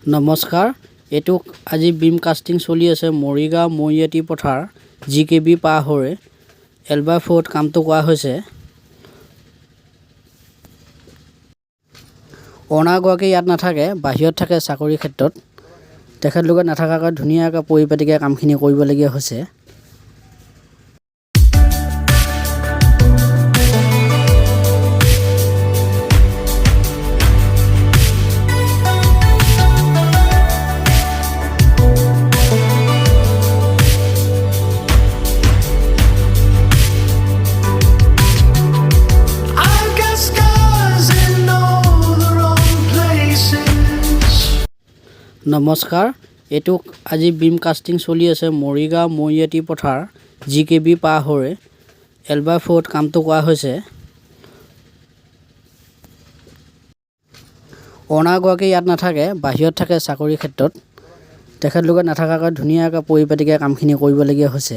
নমস্কাৰ, এইটো আজি বিম কাষ্টিং চলি আছে মৰিগাঁও মৰিয়াটি পথাৰ GKB পাৰ হৈ L/4 কামটো কৰা হৈছে। অনাৰগৰাকী ইয়াত নাথাকে, বাহিৰত থাকে চাকৰি ক্ষেত্ৰত। তেখেতলোকে নাথাকাকৈ ধুনীয়াকৈ পৰিপাটিকৈ কামখিনি কৰিবলগীয়া হৈছে। নমস্কাৰ, এইটো আজি বিম কাষ্টিং চলি আছে মৰিগাঁও মৰিয়াটি পথাৰ GKB পাৰ হৈ L/4 কামটো কৰা হৈছে। অনাৰগৰাকী ইয়াত নাথাকে, বাহিৰত থাকে চাকৰি ক্ষেত্ৰত। তেখেতলোকে নাথাকাকৈ ধুনীয়াকৈ পৰিপাটিকৈ কামখিনি কৰিবলগীয়া হৈছে।